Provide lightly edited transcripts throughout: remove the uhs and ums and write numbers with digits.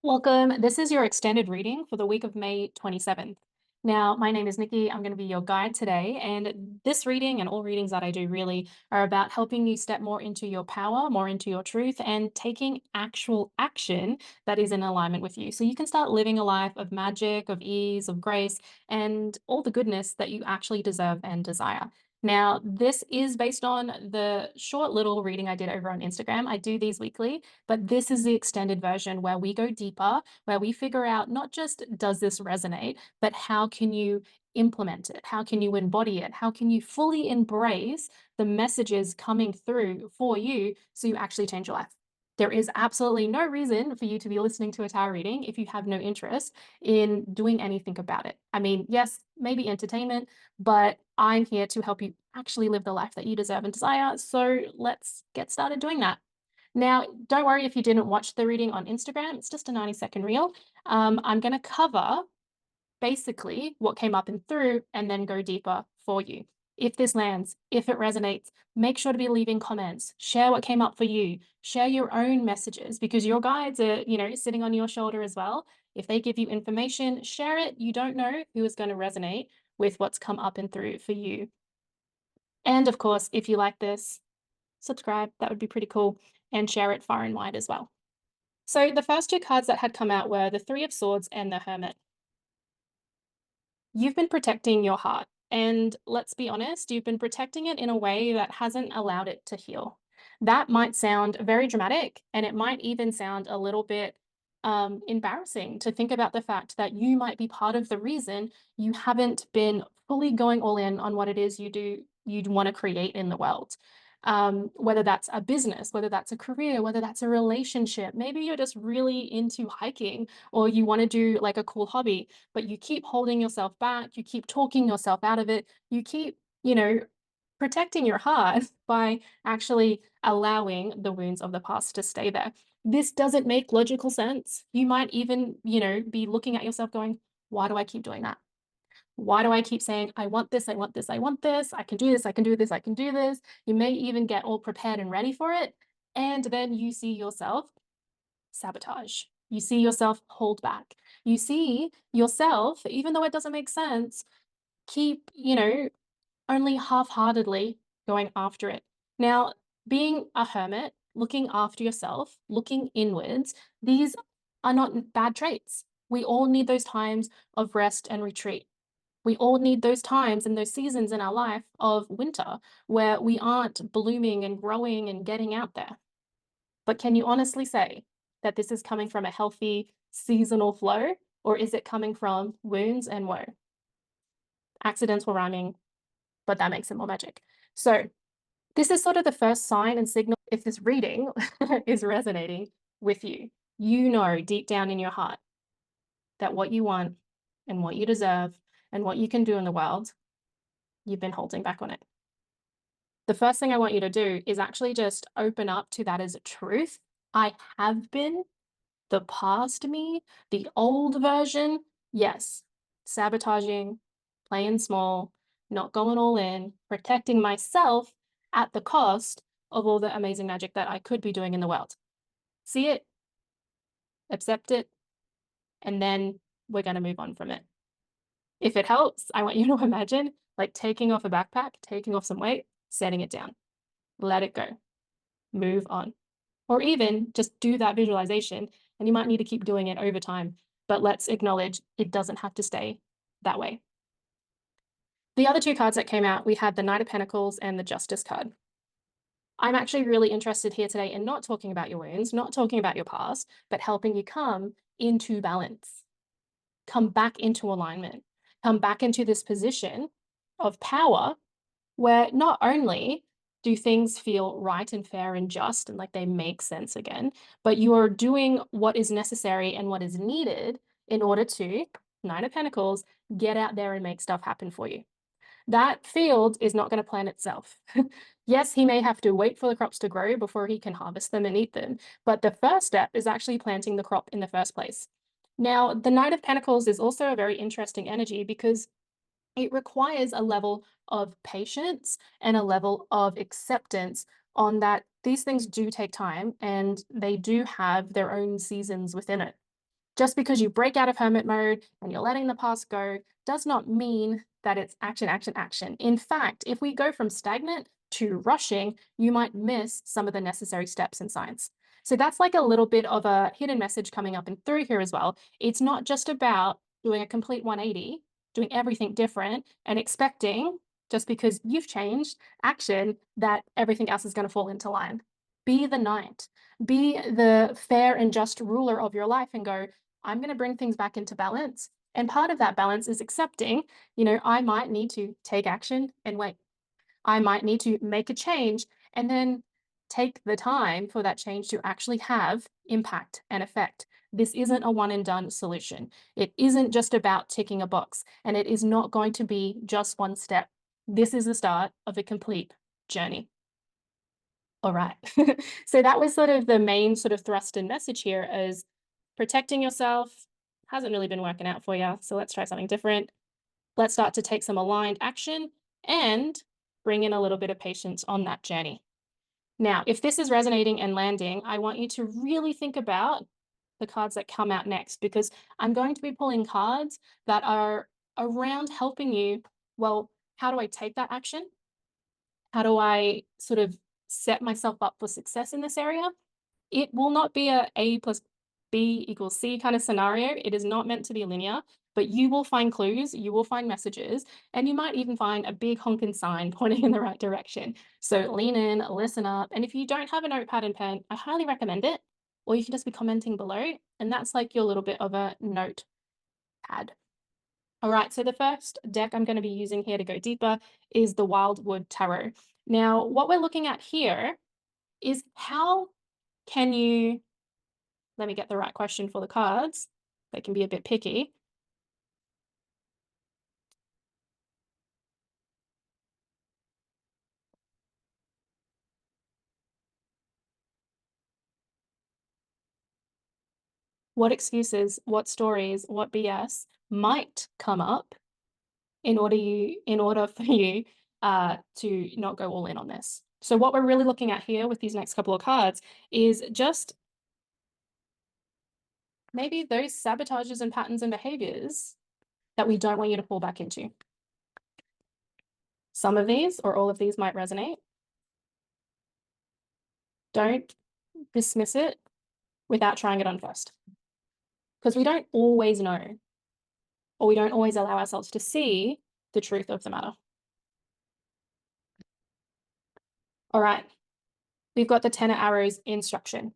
Welcome. This is your extended reading for the week of May 27th. Now, my name is Nikki. I'm going to be your guide today. And this reading and all readings that I do really are about helping you step more into your power, more into your truth, and taking actual action that is in alignment with you. So you can start living a life of magic, of ease, of grace, and all the goodness that you actually deserve and desire. Now, this is based on the short little reading I did over on Instagram. I do these weekly, but this is the extended version where we go deeper, where we figure out not just does this resonate, but how can you implement it? How can you embody it? How can you fully embrace the messages coming through for you so you actually change your life? There is absolutely no reason for you to be listening to a tarot reading if you have no interest in doing anything about it. I mean, yes, maybe entertainment, but I'm here to help you actually live the life that you deserve and desire. So let's get started doing that. Now, don't worry if you didn't watch the reading on Instagram. It's just a 90-second reel. I'm going to cover basically what came up and through and then go deeper for you. If this lands, if it resonates, make sure to be leaving comments. Share what came up for you. Share your own messages because your guides are, sitting on your shoulder as well. If they give you information, share it. You don't know who is going to resonate with what's come up and through for you. And of course, if you like this, subscribe. That would be pretty cool. And share it far and wide as well. So the first two cards that had come out were the Three of Swords and the Hermit. You've been protecting your heart. And let's be honest, you've been protecting it in a way that hasn't allowed it to heal. That might sound very dramatic, and it might even sound a little bit embarrassing to think about the fact that you might be part of the reason you haven't been fully going all in on what it is you'd want to create in the world. Whether that's a business, whether that's a career, whether that's a relationship. Maybe you're just really into hiking or you want to do like a cool hobby, but you keep holding yourself back, you keep talking yourself out of it, you keep, protecting your heart by actually allowing the wounds of the past to stay there. This doesn't make logical sense. You might even, be looking at yourself going, why do I keep doing that? Why do I keep saying, I want this, I want this, I want this, I can do this, I can do this, I can do this? You may even get all prepared and ready for it. And then you see yourself sabotage. You see yourself hold back. You see yourself, even though it doesn't make sense, keep, only half-heartedly going after it. Now, being a hermit, looking after yourself, looking inwards, these are not bad traits. We all need those times of rest and retreat. We all need those times and those seasons in our life of winter where we aren't blooming and growing and getting out there. But can you honestly say that this is coming from a healthy seasonal flow, or is it coming from wounds and woe? Accidental rhyming, but that makes it more magic. So this is sort of the first sign and signal if this reading is resonating with you. You know deep down in your heart that what you want and what you deserve and what you can do in the world, you've been holding back on it. The first thing I want you to do is actually just open up to that as a truth. I have been the past me, the old version, yes, sabotaging, playing small, not going all in, protecting myself at the cost of all the amazing magic that I could be doing in the world. See it, accept it, and then we're going to move on from it. If it helps, I want you to imagine like taking off a backpack, taking off some weight, setting it down, let it go, move on. Or even just do that visualization, and you might need to keep doing it over time, but let's acknowledge it doesn't have to stay that way. The other two cards that came out, we had the Knight of Pentacles and the Justice card. I'm actually really interested here today in not talking about your wounds, not talking about your past, but helping you come into balance, come back into alignment, come back into this position of power where not only do things feel right and fair and just and like they make sense again, but you are doing what is necessary and what is needed in order to, Nine of Pentacles, get out there and make stuff happen for you. That field is not going to plant itself. Yes, he may have to wait for the crops to grow before he can harvest them and eat them, but the first step is actually planting the crop in the first place. Now, the Knight of Pentacles is also a very interesting energy because it requires a level of patience and a level of acceptance on that these things do take time and they do have their own seasons within it. Just because you break out of hermit mode and you're letting the past go does not mean that it's action, action, action. In fact, if we go from stagnant to rushing, you might miss some of the necessary steps in science. So that's like a little bit of a hidden message coming up and through here as well. It's not just about doing a complete 180, doing everything different and expecting, just because you've changed action, that everything else is going to fall into line. Be the knight, be the fair and just ruler of your life and go, I'm going to bring things back into balance. And part of that balance is accepting, I might need to take action and wait. I might need to make a change and then take the time for that change to actually have impact and effect. This isn't a one and done solution. It isn't just about ticking a box, and it is not going to be just one step. This is the start of a complete journey. All right. So that was sort of the main sort of thrust and message here is protecting yourself hasn't really been working out for you. So let's try something different. Let's start to take some aligned action and bring in a little bit of patience on that journey. Now, if this is resonating and landing, I want you to really think about the cards that come out next, because I'm going to be pulling cards that are around helping you. Well, how do I take that action? How do I sort of set myself up for success in this area? It will not be A plus B equals C kind of scenario. It is not meant to be linear, but you will find clues, you will find messages, and you might even find a big honking sign pointing in the right direction. So lean in, listen up. And if you don't have a notepad and pen, I highly recommend it. Or you can just be commenting below. And that's like your little bit of a notepad. All right, so the first deck I'm going to be using here to go deeper is the Wildwood Tarot. Now, what we're looking at here is how can you, let me get the right question for the cards. They can be a bit picky. What excuses, what stories, what BS might come up in order for you to not go all in on this. So what we're really looking at here with these next couple of cards is just maybe those sabotages and patterns and behaviors that we don't want you to fall back into. Some of these or all of these might resonate. Don't dismiss it without trying it on first, because we don't always know, or we don't always allow ourselves to see the truth of the matter. All right, we've got the 10 arrows instruction.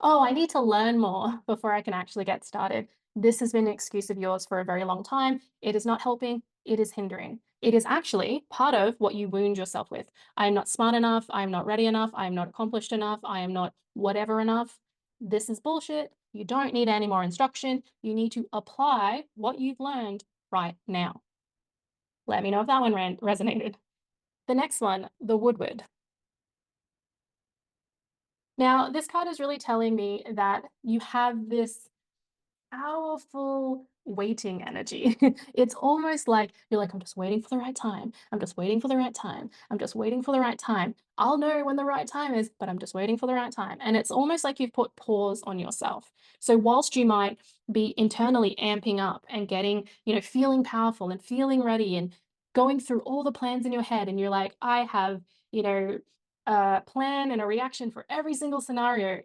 Oh, I need to learn more before I can actually get started. This has been an excuse of yours for a very long time. It is not helping, it is hindering. It is actually part of what you wound yourself with. I am not smart enough, I am not ready enough, I am not accomplished enough, I am not whatever enough. This is bullshit. You don't need any more instruction. You need to apply what you've learned right now. Let me know if that one resonated. The next one, the Woodward. Now, this card is really telling me that you have this powerful waiting energy. It's almost like you're like, I'm just waiting for the right time. I'm just waiting for the right time. I'm just waiting for the right time. I'll know when the right time is, but I'm just waiting for the right time. And it's almost like you've put pause on yourself. So whilst you might be internally amping up and getting, feeling powerful and feeling ready and going through all the plans in your head, and you're like, I have, a plan and a reaction for every single scenario,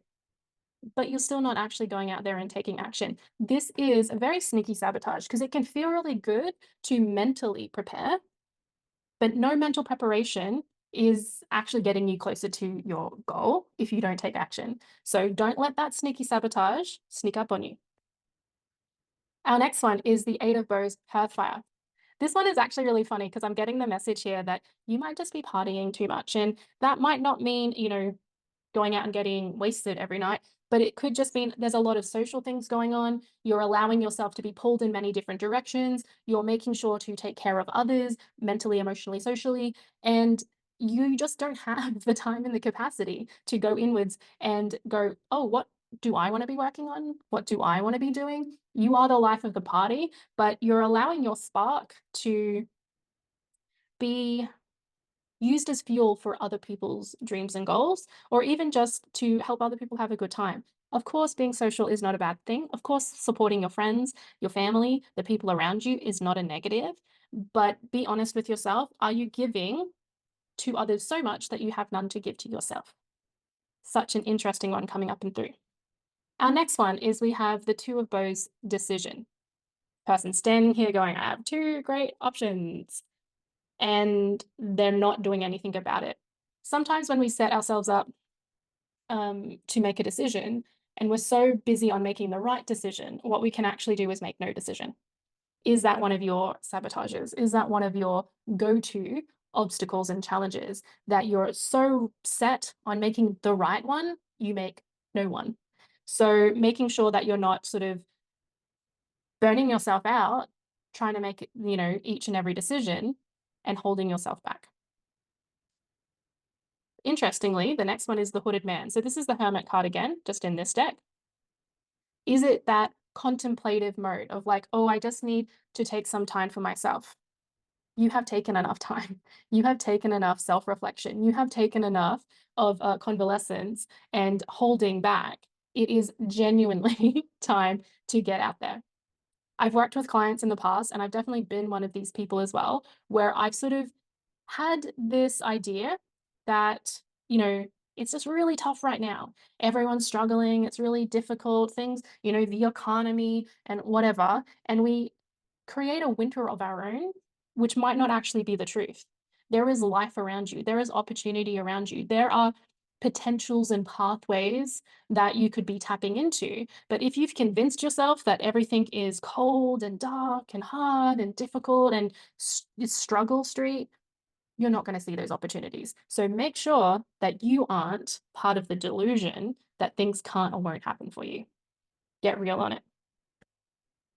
but you're still not actually going out there and taking action. This is a very sneaky sabotage, because it can feel really good to mentally prepare, but no mental preparation is actually getting you closer to your goal if you don't take action. So don't let that sneaky sabotage sneak up on you. Our next one is the Eight of Bows, Hearthfire. This one is actually really funny because I'm getting the message here that you might just be partying too much. And that might not mean, going out and getting wasted every night, but it could just mean there's a lot of social things going on. You're allowing yourself to be pulled in many different directions. You're making sure to take care of others mentally, emotionally, socially, and you just don't have the time and the capacity to go inwards and go, oh, what do I want to be working on? What do I want to be doing? You are the life of the party, but you're allowing your spark to be used as fuel for other people's dreams and goals, or even just to help other people have a good time. Of course, being social is not a bad thing. Of course, supporting your friends, your family, the people around you is not a negative. But be honest with yourself. Are you giving to others so much that you have none to give to yourself? Such an interesting one coming up and through. Our next one is we have the two of bows decision. Person standing here going, I have two great options, and they're not doing anything about it. Sometimes when we set ourselves up to make a decision and we're so busy on making the right decision, what we can actually do is make no decision. Is that one of your sabotages? Is that one of your go to obstacles and challenges that you're so set on making the right one, you make no one? So, making sure that you're not sort of burning yourself out trying to make, each and every decision and holding yourself back. Interestingly, the next one is the hooded man. So, this is the hermit card again, just in this deck. Is it that contemplative mode of like, oh, I just need to take some time for myself? You have taken enough time. You have taken enough self reflection. You have taken enough of convalescence and holding back. It is genuinely time to get out there. I've worked with clients in the past, and I've definitely been one of these people as well, where I've sort of had this idea that, it's just really tough right now. Everyone's struggling. It's really difficult. Things, the economy and whatever. And we create a winter of our own, which might not actually be the truth. There is life around you, there is opportunity around you, there are potentials and pathways that you could be tapping into. But if you've convinced yourself that everything is cold and dark and hard and difficult and it's struggle street, you're not going to see those opportunities. So make sure that you aren't part of the delusion that things can't or won't happen for you. Get real on it.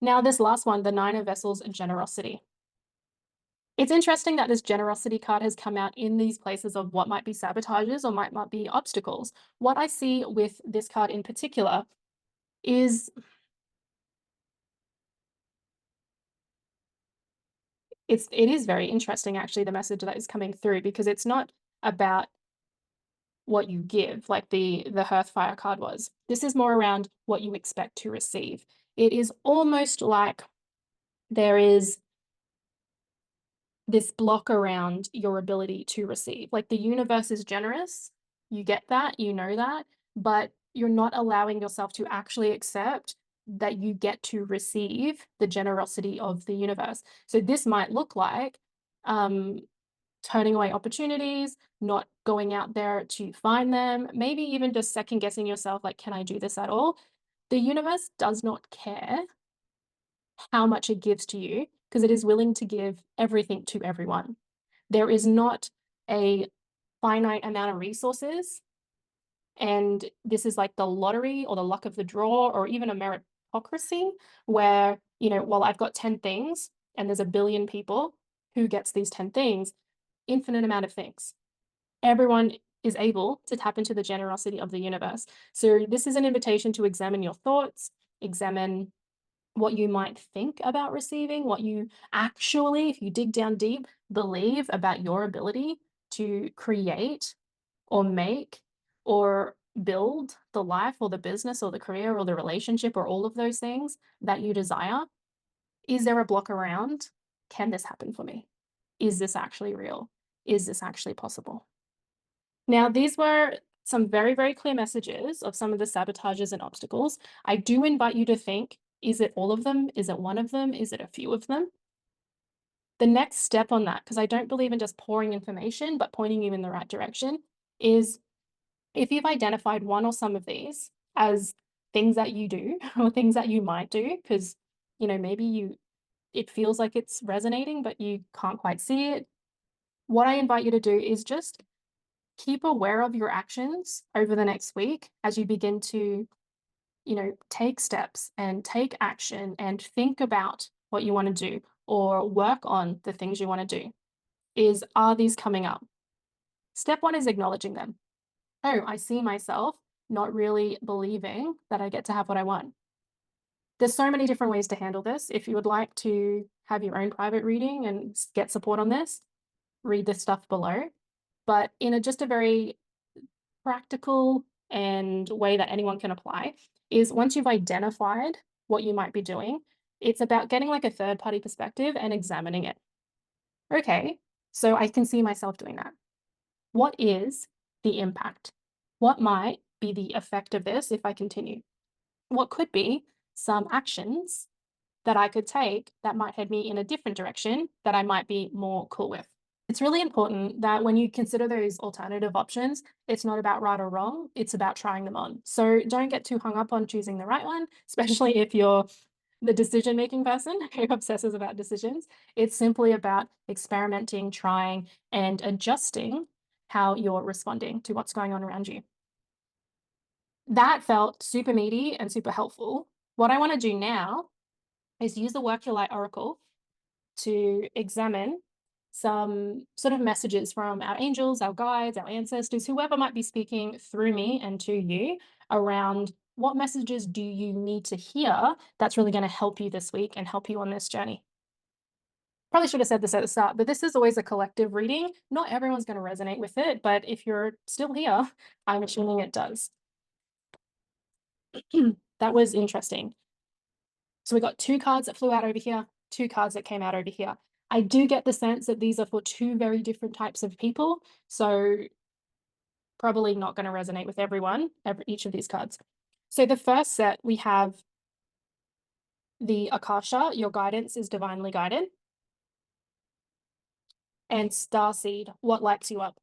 Now, this last one, the Nine of Vessels, generosity. It's interesting that this generosity card has come out in these places of what might be sabotages or might not be obstacles. What I see with this card in particular is it is very interesting actually the message that is coming through because it's not about what you give like the Hearthfire card was. This is more around what you expect to receive. It is almost like there is this block around your ability to receive. Like the universe is generous, you get that, you know that, but you're not allowing yourself to actually accept that you get to receive the generosity of the universe. So this might look like um, turning away opportunities, not going out there to find them, maybe even just second guessing yourself, like, can I do this at all? The universe does not care how much it gives to you because it is willing to give everything to everyone. There is not a finite amount of resources. And this is like the lottery or the luck of the draw or even a meritocracy where, well, I've got 10 things and there's a billion people who gets these 10 things, infinite amount of things. Everyone is able to tap into the generosity of the universe. So this is an invitation to examine your thoughts, examine what you might think about receiving, what you actually, if you dig down deep, believe about your ability to create or make or build the life or the business or the career or the relationship or all of those things that you desire. Is there a block around? Can this happen for me? Is this actually real? Is this actually possible? Now, these were some very, very clear messages of some of the sabotages and obstacles. I do invite you to think, is it all of them? Is it one of them? Is it a few of them? The next step on that, because I don't believe in just pouring information, but pointing you in the right direction, is if you've identified one or some of these as things that you do or things that you might do, because maybe it feels like it's resonating, but you can't quite see it. What I invite you to do is just keep aware of your actions over the next week as you begin to, take steps and take action and think about what you want to do or work on the things you want to do. Are these coming up? Step one is acknowledging them. Oh, I see myself not really believing that I get to have what I want. There's so many different ways to handle this. If you would like to have your own private reading and get support on this, read the stuff below. But in just a very practical and way that anyone can apply is once you've identified what you might be doing, it's about getting like a third party perspective and examining it. Okay, so I can see myself doing that. What is the impact? What might be the effect of this if I continue? What could be some actions that I could take that might head me in a different direction that I might be more cool with? It's really important that when you consider those alternative options, it's not about right or wrong, it's about trying them on. So don't get too hung up on choosing the right one, especially if you're the decision making person who obsesses about decisions. It's simply about experimenting, trying, and adjusting how you're responding to what's going on around you. That felt super meaty and super helpful. What I want to do now is use the Work Your Light Oracle to examine some sort of messages from our angels, our guides, our ancestors, whoever might be speaking through me and to you around what messages do you need to hear that's really going to help you this week and help you on this journey. Probably should have said this at the start, but this is always a collective reading. Not everyone's going to resonate with it, but if you're still here, I'm assuming it does. That was interesting. So we got two cards that flew out over here, two cards that came out over here. I do get the sense that these are for two very different types of people. So probably not going to resonate with everyone, each of these cards. So the first set, we have the Akasha, your guidance is divinely guided, and Starseed, what lights you up.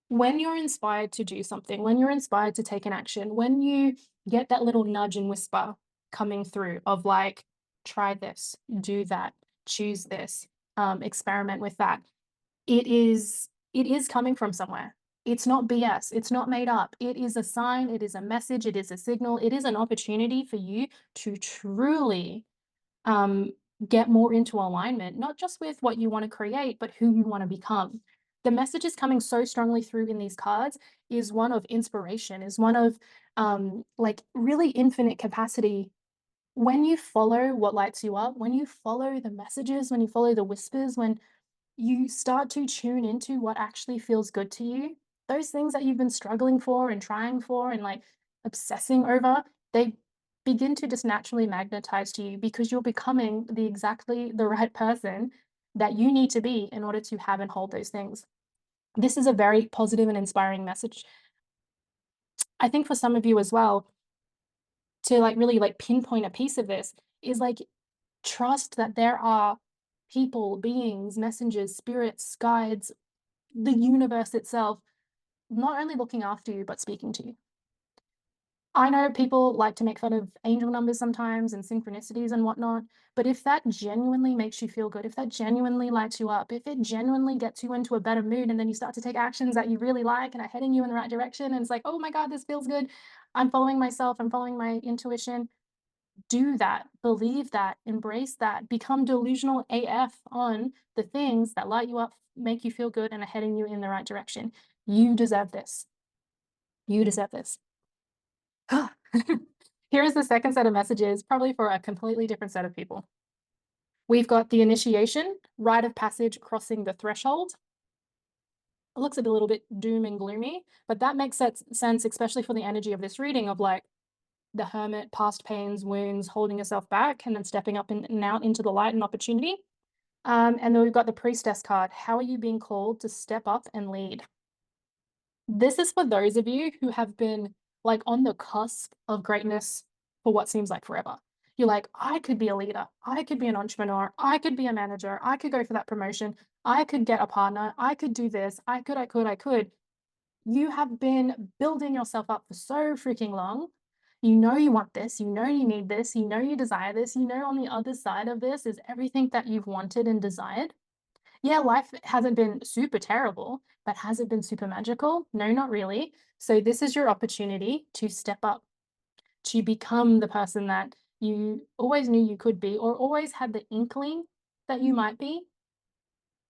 When you're inspired to do something, when you're inspired to take an action, when you get that little nudge and whisper coming through of like, try this, do that, choose this, experiment with that, it is coming from somewhere. It's not BS. It's not made up. It is a sign. It is a message. It is a signal. It is an opportunity for you to truly um, get more into alignment, not just with what you want to create, but who you want to become. The message is coming so strongly through in these cards is one of inspiration, is one of like really infinite capacity. When you follow what lights you up, when you follow the messages, when you follow the whispers, when you start to tune into what actually feels good to you, those things that you've been struggling for and trying for and like obsessing over, they begin to just naturally magnetize to you because you're becoming exactly the right person that you need to be in order to have and hold those things. This is a very positive and inspiring message. I think for some of you as well, to like really like pinpoint a piece of this is like trust that there are people, beings, messengers, spirits, guides, the universe itself, not only looking after you, but speaking to you. I know people like to make fun of angel numbers sometimes and synchronicities and whatnot, but if that genuinely makes you feel good, if that genuinely lights you up, if it genuinely gets you into a better mood, and then you start to take actions that you really like and are heading you in the right direction, and it's like, oh my God, this feels good. I'm following myself, I'm following my intuition. Do that, believe that, embrace that, become delusional AF on the things that light you up, make you feel good, and are heading you in the right direction. You deserve this. You deserve this. Here is the second set of messages, probably for a completely different set of people. We've got the initiation, rite of passage, crossing the threshold. It looks a little bit doom and gloomy, but that makes sense, especially for the energy of this reading of like the hermit, past pains, wounds, holding yourself back, and then stepping up and out into the light and opportunity. And then we've got the priestess card. How are you being called to step up and lead? This is for those of you who have been like on the cusp of greatness for what seems like forever. You're like, I could be a leader. I could be an entrepreneur. I could be a manager. I could go for that promotion. I could get a partner. I could do this. I could. You have been building yourself up for so freaking long. You know you want this. You know you need this. You know you desire this. You know on the other side of this is everything that you've wanted and desired. Yeah, life hasn't been super terrible, but has it been super magical? No, not really. So this is your opportunity to step up, to become the person that you always knew you could be, or always had the inkling that you might be,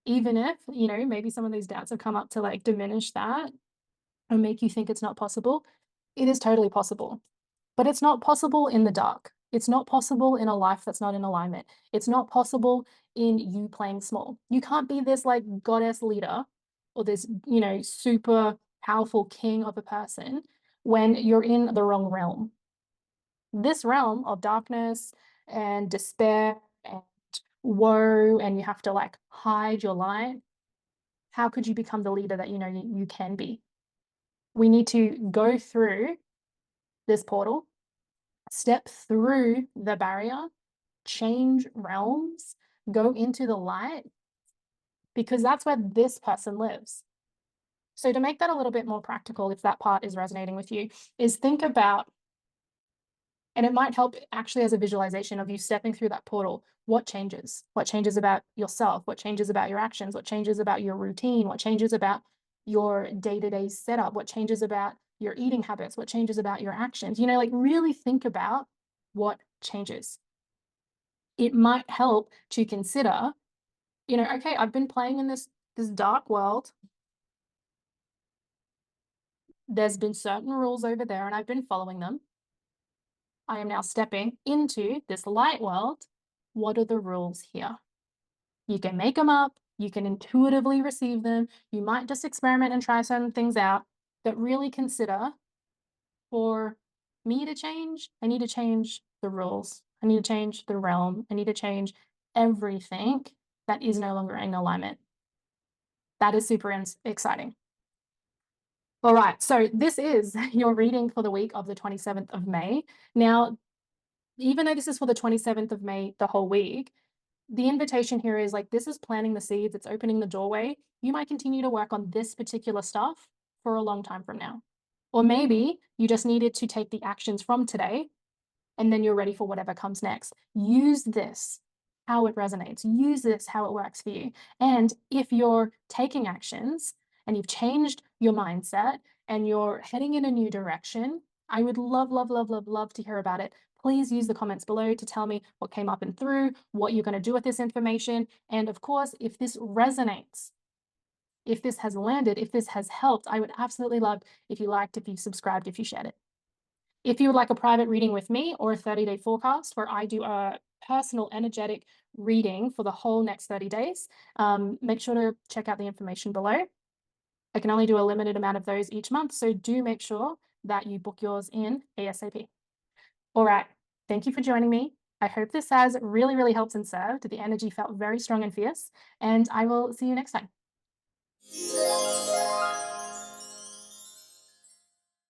even if, maybe some of these doubts have come up to like diminish that or make you think it's not possible. It is totally possible, but it's not possible in the dark. It's not possible in a life that's not in alignment. It's not possible in you playing small. You can't be this like goddess leader or this, super powerful king of a person when you're in the wrong realm. This realm of darkness and despair and woe, and you have to like hide your light. How could you become the leader that you know you can be? We need to go through this portal, step through the barrier, change realms, go into the light, because that's where this person lives. So, to make that a little bit more practical, if that part is resonating with you, is think about, and it might help actually as a visualization of you stepping through that portal. What changes? What changes about yourself? What changes about your actions? What changes about your routine? What changes about your day to day setup? What changes about your eating habits? What changes about your actions? Like really think about what changes. It might help to consider, okay, I've been playing in this dark world. There's been certain rules over there, and I've been following them. I am now stepping into this light world. What are the rules here? You can make them up, you can intuitively receive them, you might just experiment and try some things out, but really consider, for me to change, I need to change the rules. I need to change the realm. I need to change everything that is no longer in alignment. That is super exciting. All right, so this is your reading for the week of the 27th of May. Now, even though this is for the 27th of May, the whole week, the invitation here is like, this is planting the seeds, it's opening the doorway. You might continue to work on this particular stuff for a long time from now. Or maybe you just needed to take the actions from today and then you're ready for whatever comes next. Use this how it resonates, use this how it works for you. And if you're taking actions and you've changed your mindset and you're heading in a new direction, I would love, love, love, love, love to hear about it. Please use the comments below to tell me what came up and through, what you're going to do with this information. And of course, if this resonates, if this has landed, if this has helped, I would absolutely love if you liked, if you subscribed, if you shared it. If you would like a private reading with me or a 30-day forecast where I do a personal energetic reading for the whole next 30 days, make sure to check out the information below. I can only do a limited amount of those each month, so do make sure that you book yours in ASAP. All right, thank you for joining me. I hope this has really, really helped and served. The energy felt very strong and fierce, and I will see you next time.